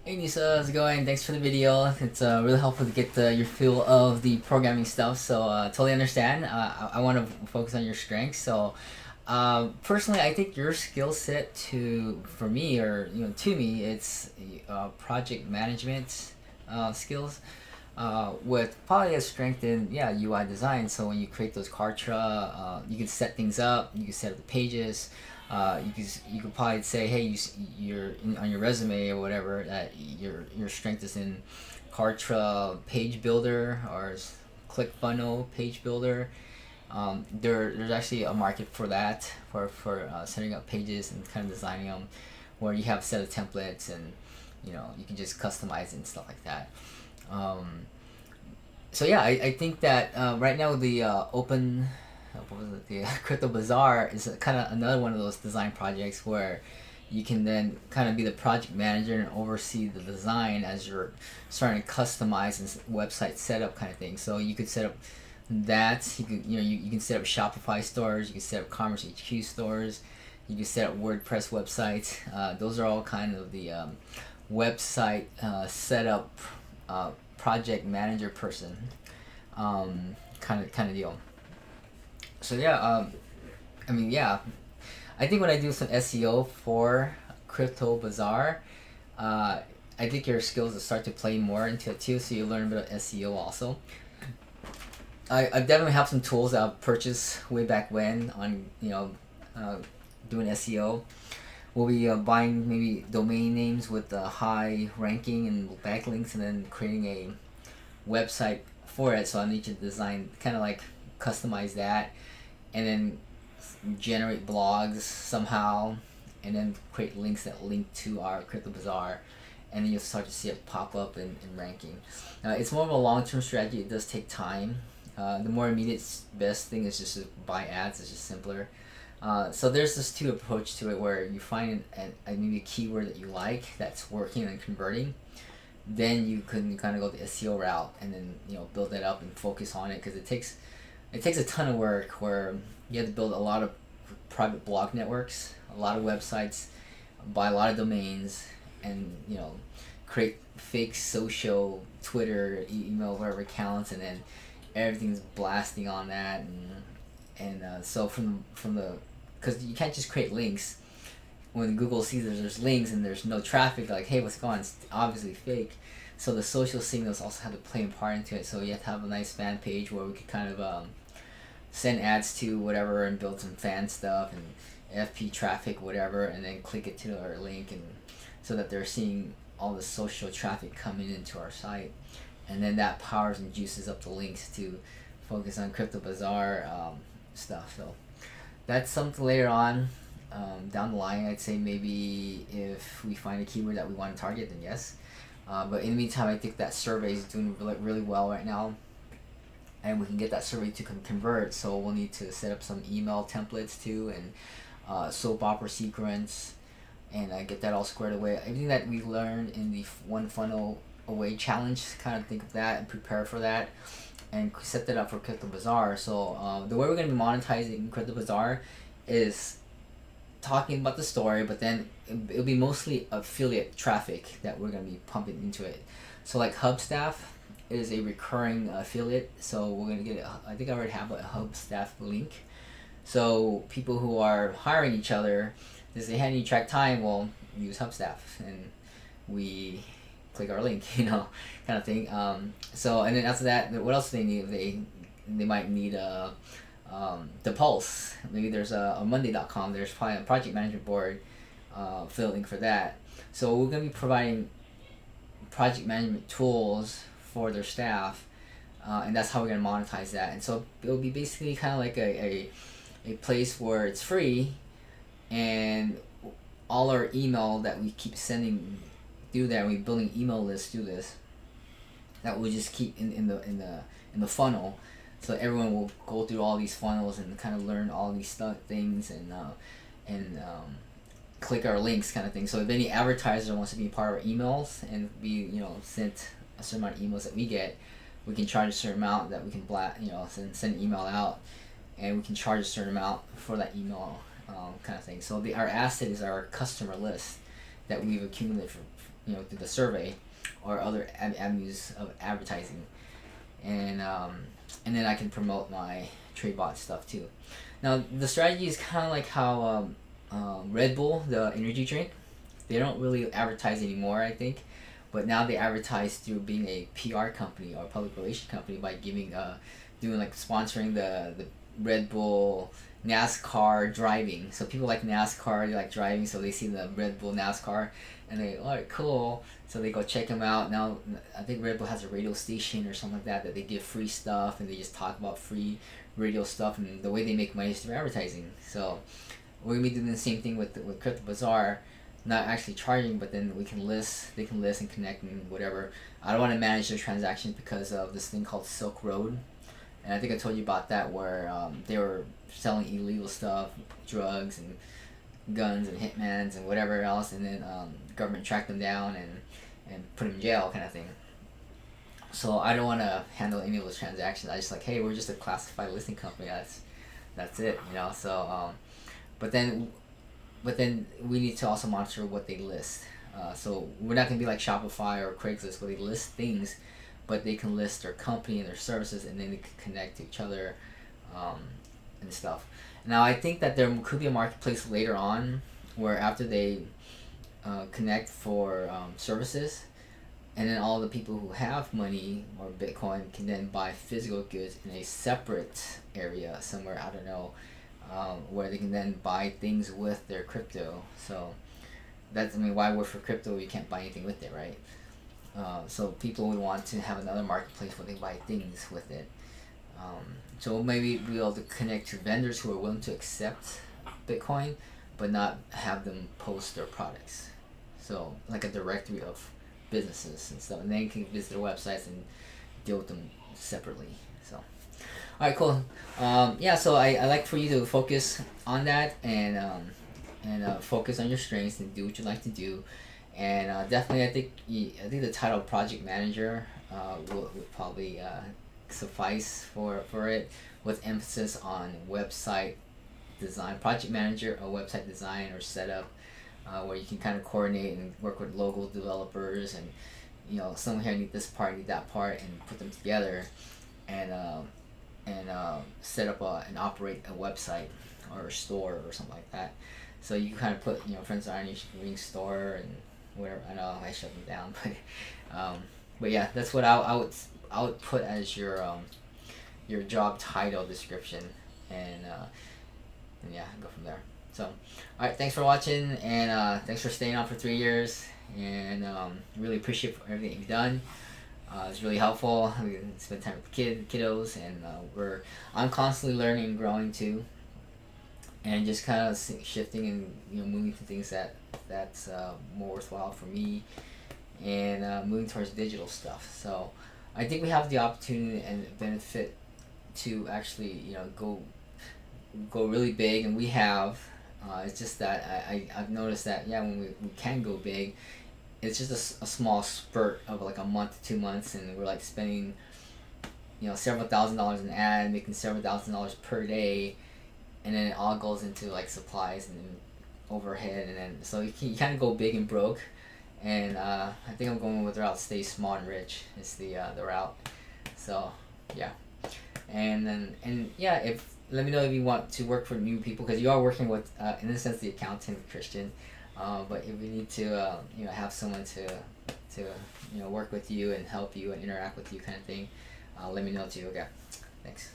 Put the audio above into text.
Hey Nisa, how's it going? Thanks for the video. It's really helpful to get your feel of the programming stuff. So totally understand. I want to focus on your strengths. So personally, I think your skill set for me, or to me, it's project management skills. With probably a strength in UI design. So when you create those Kartra, you can set things up. You can set up the pages. You could probably say, hey, on your resume or whatever that your strength is in Kartra page builder or ClickFunnels page builder. There's actually a market for that for setting up pages and kind of designing them, where you have a set of templates and you can just customize it and stuff like that. Um, so yeah, I think that right now the open what was it, the Crypto Bazaar is kind of another one of those design projects where you can then kind of be the project manager and oversee the design as you're starting to customize and website setup kind of thing. So you could set up that you can set up Shopify stores, you can set up Commerce HQ stores, you can set up WordPress websites. Those are all kind of the website setup project manager person kind of deal. So yeah, I mean yeah, I think when I do some SEO for Crypto Bazaar, uh, I think your skills will start to play more into it too. So you learn a bit of SEO also. I definitely have some tools that I've purchased way back when on uh, doing SEO. We'll be buying maybe domain names with high ranking and backlinks, and then creating a website for it. So I need to design, kind of like customize that, and then generate blogs somehow, and then create links that link to our Crypto Bazaar, and then you'll start to see it pop up in ranking. It's more of a long term strategy. It does take time. The more immediate best thing is just to buy ads. It's just simpler. So there's this two approach to it, where you find maybe a keyword that you like that's working and converting. Then you can kind of go the SEO route, and then build that up and focus on it, because it takes a ton of work, where you have to build a lot of private blog networks, a lot of websites, buy a lot of domains, and create fake social Twitter, email, whatever accounts, and then everything's blasting on that, and so from the because you can't just create links. When Google sees there's links and there's no traffic, like, hey, what's going on? It's obviously fake. So the social signals also have to play a part into it. So you have to have a nice fan page where we could kind of send ads to whatever and build some fan stuff and FP traffic, whatever, and then click it to our link, and so that they're seeing all the social traffic coming into our site, and then that powers and juices up the links to focus on Crypto Bazaar stuff. So that's something later on down the line. I'd say maybe if we find a keyword that we want to target, then yes. But in the meantime, I think that survey is doing really well right now, and we can get that survey to convert. So we'll need to set up some email templates too, and soap opera sequence, and get that all squared away. Everything that we learned in the One Funnel Away challenge, kind of think of that and prepare for that, and set that up for Crypto Bazaar. So the way we're going to be monetizing Crypto Bazaar is talking about the story, but then it'll be mostly affiliate traffic that we're going to be pumping into it. So like Hubstaff is a recurring affiliate, so we're going to get I think I already have a Hubstaff link. So people who are hiring each other, they say, hey, I need track time, well, use Hubstaff, and we click our link, kind of thing. So, and then after that, what else do they need? They might need the Pulse. Maybe there's a Monday.com. There's probably a project management board fill link for that. So we're gonna be providing project management tools for their staff, and that's how we're gonna monetize that. And so it'll be basically kind of like a place where it's free, and all our email that we keep sending through there, we're building email lists through this, that we'll just keep in the funnel. So everyone will go through all these funnels and kind of learn all these things, and click our links, kind of thing. So if any advertiser wants to be part of our emails and be sent a certain amount of emails that we get, we can charge a certain amount that we can send an email out, and we can charge a certain amount for that email, kind of thing. So our asset is our customer list that we've accumulated through the survey or other avenues of advertising, and then I can promote my TradeBot stuff too. Now the strategy is kind of like how Red Bull, the energy drink, they don't really advertise anymore, I think, but now they advertise through being a PR company or public relation company by doing like sponsoring the Red Bull NASCAR driving. So people like NASCAR, they like driving, so they see the Red Bull NASCAR, and they, all right, cool. So they go check them out. Now I think Red Bull has a radio station or something like that that they give free stuff, and they just talk about free radio stuff, and the way they make money is through advertising. So we're gonna be doing the same thing with Crypto Bazaar, not actually charging, but then they can list and connect and whatever. I don't want to manage their transactions because of this thing called Silk Road, and I think I told you about that, where they were selling illegal stuff, drugs and guns and hitmans and whatever else, and then the government tracked them down and put them in jail, kind of thing. So I don't want to handle any of those transactions. I just like, hey, we're just a classified listing company. That's it, So, but then we need to also monitor what they list. So we're not gonna be like Shopify or Craigslist where they list things, but they can list their company and their services, and then they can connect to each other, and stuff. Now I think that there could be a marketplace later on where after they connect for services, and then all the people who have money or Bitcoin can then buy physical goods in a separate area somewhere, I don't know, where they can then buy things with their crypto. So that's, why work for crypto? You can't buy anything with it, right? So people would want to have another marketplace where they buy things with it. So maybe be able to connect to vendors who are willing to accept Bitcoin, but not have them post their products. So like a directory of businesses and stuff, and then you can visit their websites and deal with them separately. So, all right, cool. So I like for you to focus on that and focus on your strengths and do what you like to do. And definitely, I think the title project manager would probably suffice for it, with emphasis on website design, project manager, or website design or setup, where you can kind of coordinate and work with local developers, and someone here need this part, need that part, and put them together, and set up and operate a website or a store or something like that. So you can kind of put Friends Iron Ring store and whatever. I know I shut them down, but yeah, that's what I would put as your job title description, and yeah, go from there. So, all right, thanks for watching, and thanks for staying on for 3 years, and really appreciate everything you've done. It's really helpful. We can spend time with kiddos, and I'm constantly learning and growing too, and just kind of shifting and moving to things that's more worthwhile for me, and moving towards digital stuff. So I think we have the opportunity and benefit to actually go really big, and we have. It's just that I've noticed that when we can go big, it's just a small spurt of like a month to 2 months, and we're like spending several $1,000s in ad, making several $1,000s per day, and then it all goes into like supplies and then overhead, and then so you kind of go big and broke. And I think I'm going with the route stay small and rich is the route. So yeah, if let me know if you want to work for new people, because you are working with in a sense the accountant Christian, but if you need to have someone to work with you and help you and interact with you kind of thing, let me know too. Okay, thanks.